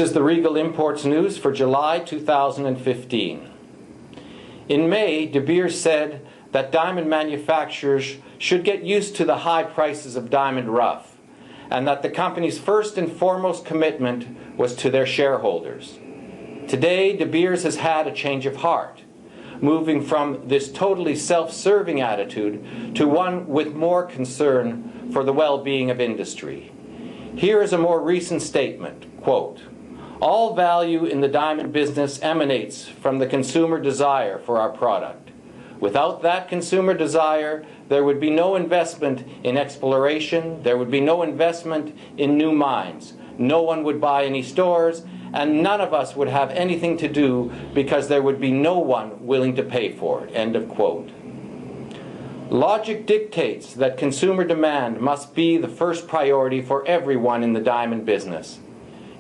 is the Regal Imports News for July 2015. In May, De Beers said that diamond manufacturers should get used to the high prices of diamond rough, and that the company's first and foremost commitment was to their shareholders. Today, De Beers has had a change of heart, moving from this totally self-serving attitude to one with more concern for the well-being of industry. Here is a more recent statement, quote, "All value in the diamond business emanates from the consumer desire for our product. Without that consumer desire, there would be no investment in exploration, there would be no investment in new mines, no one would buy any stores, and none of us would have anything to do because there would be no one willing to pay for it," end of quote. Logic dictates that consumer demand must be the first priority for everyone in the diamond business.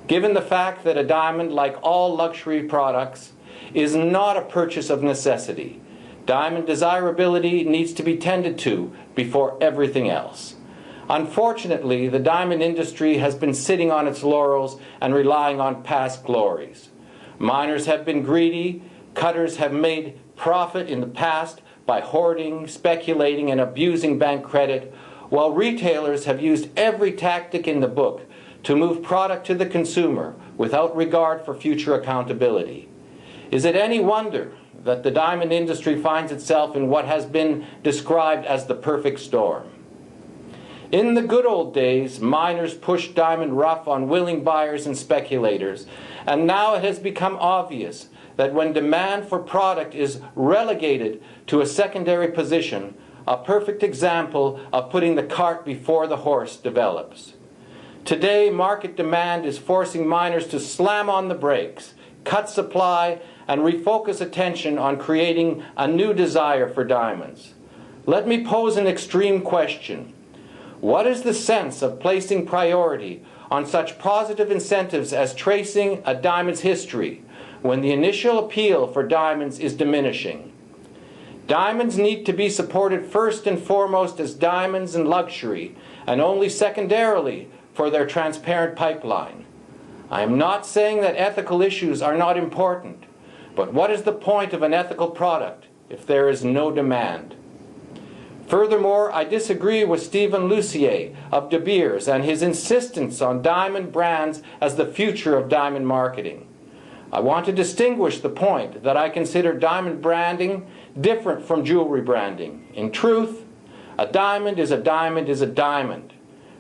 Given the fact that a diamond, like all luxury products, is not a purchase of necessity, diamond desirability needs to be tended to before everything else. Unfortunately, the diamond industry has been sitting on its laurels and relying on past glories. Miners have been greedy, cutters have made profit in the past by hoarding, speculating, and abusing bank credit, while retailers have used every tactic in the book to move product to the consumer without regard for future accountability. Is it any wonder that the diamond industry finds itself in what has been described as the perfect storm? In the good old days, miners pushed diamond rough on willing buyers and speculators, and now it has become obvious that when demand for product is relegated to a secondary position, a perfect example of putting the cart before the horse develops. Today, market demand is forcing miners to slam on the brakes, cut supply, and refocus attention on creating a new desire for diamonds. Let me pose an extreme question. What is the sense of placing priority on such positive incentives as tracing a diamond's history when the initial appeal for diamonds is diminishing? Diamonds need to be supported first and foremost as diamonds and luxury, and only secondarily for their transparent pipeline. I am not saying that ethical issues are not important, but what is the point of an ethical product if there is no demand? Furthermore, I disagree with Stephen Lucier of De Beers and his insistence on diamond brands as the future of diamond marketing. I want to distinguish the point that I consider diamond branding different from jewelry branding. In truth, a diamond is a diamond is a diamond.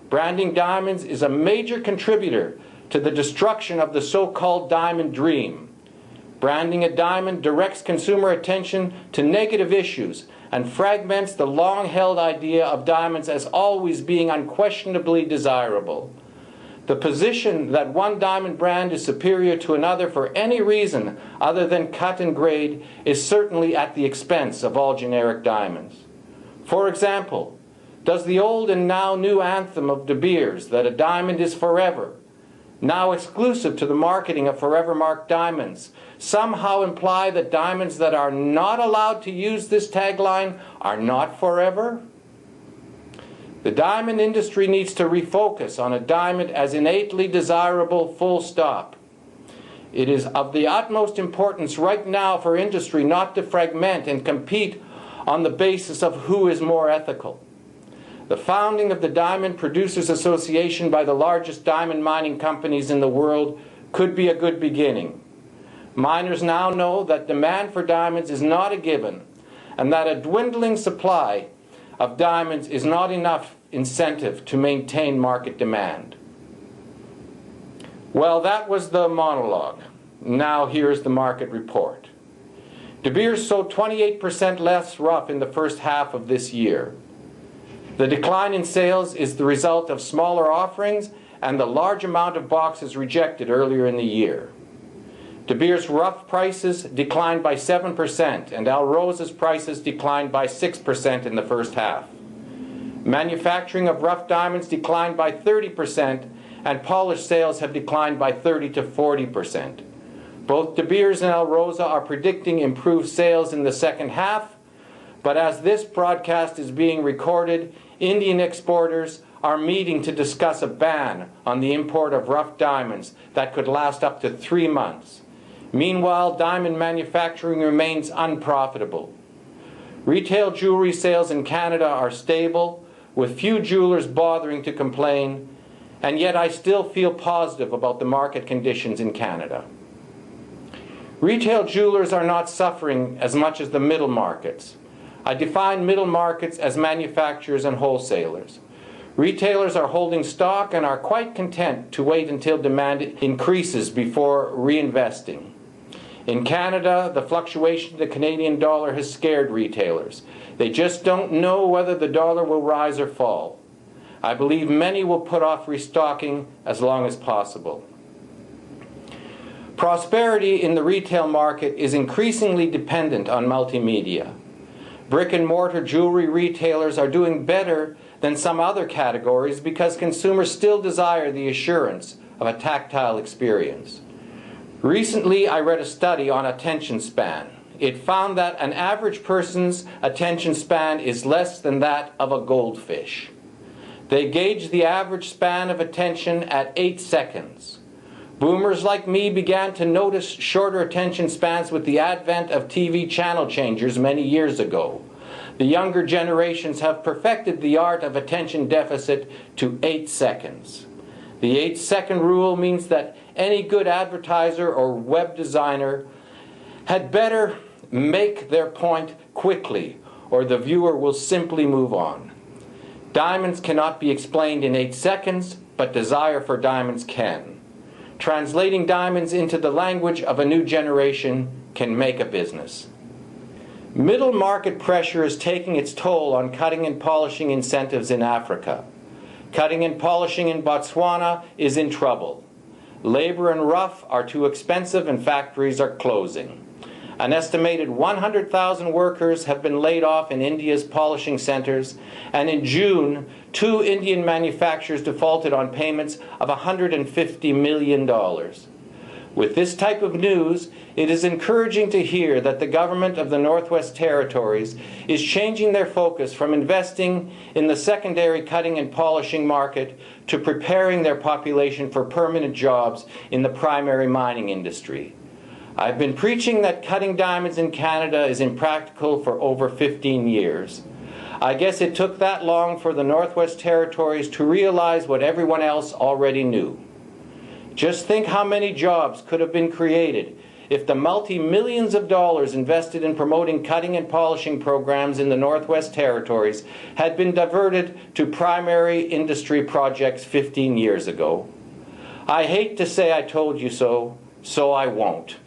Branding diamonds is a major contributor to the destruction of the so-called diamond dream. Branding a diamond directs consumer attention to negative issues and fragments the long-held idea of diamonds as always being unquestionably desirable. The position that one diamond brand is superior to another for any reason other than cut and grade is certainly at the expense of all generic diamonds. For example, does the old and now new anthem of De Beers that a diamond is forever, now exclusive to the marketing of forever marked diamonds, somehow imply that diamonds that are not allowed to use this tagline are not forever? The diamond industry needs to refocus on a diamond as innately desirable, full stop. It is of the utmost importance right now for industry not to fragment and compete on the basis of who is more ethical. The founding of the Diamond Producers Association by the largest diamond mining companies in the world could be a good beginning. Miners now know that demand for diamonds is not a given, and that a dwindling supply of diamonds is not enough incentive to maintain market demand. Well, that was the monologue. Now here's the market report. De Beers sold 28% less rough in the first half of this year. The decline in sales is the result of smaller offerings and the large amount of boxes rejected earlier in the year. De Beers rough prices declined by 7% and Alrosa's prices declined by 6% in the first half. Manufacturing of rough diamonds declined by 30% and polished sales have declined by 30 to 40%. Both De Beers and Alrosa are predicting improved sales in the second half, but as this broadcast is being recorded, Indian exporters are meeting to discuss a ban on the import of rough diamonds that could last up to 3 months. Meanwhile, diamond manufacturing remains unprofitable. Retail jewelry sales in Canada are stable, with few jewelers bothering to complain, and yet I still feel positive about the market conditions in Canada. Retail jewelers are not suffering as much as the middle markets. I define middle markets as manufacturers and wholesalers. Retailers are holding stock and are quite content to wait until demand increases before reinvesting. In Canada, the fluctuation of the Canadian dollar has scared retailers. They just don't know whether the dollar will rise or fall. I believe many will put off restocking as long as possible. Prosperity in the retail market is increasingly dependent on multimedia. Brick-and-mortar jewelry retailers are doing better than some other categories because consumers still desire the assurance of a tactile experience. Recently, I read a study on attention span. It found that an average person's attention span is less than that of a goldfish. They gauged the average span of attention at 8 seconds. Boomers like me began to notice shorter attention spans with the advent of TV channel changers many years ago. The younger generations have perfected the art of attention deficit to 8 seconds. The 8-second rule means that any good advertiser or web designer had better make their point quickly, or the viewer will simply move on. Diamonds cannot be explained in 8 seconds, but desire for diamonds can. Translating diamonds into the language of a new generation can make a business. Middle market pressure is taking its toll on cutting and polishing incentives in Africa. Cutting and polishing in Botswana is in trouble. Labor and rough are too expensive and factories are closing. An estimated 100,000 workers have been laid off in India's polishing centers, and in June, 2 Indian manufacturers defaulted on payments of $150 million. With this type of news, it is encouraging to hear that the government of the Northwest Territories is changing their focus from investing in the secondary cutting and polishing market to preparing their population for permanent jobs in the primary mining industry. I've been preaching that cutting diamonds in Canada is impractical for over 15 years. I guess it took that long for the Northwest Territories to realize what everyone else already knew. Just think how many jobs could have been created if the multi-millions of dollars invested in promoting cutting and polishing programs in the Northwest Territories had been diverted to primary industry projects 15 years ago. I hate to say I told you so, so I won't.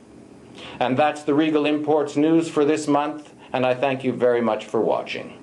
And that's the Regal Imports news for this month, and I thank you very much for watching.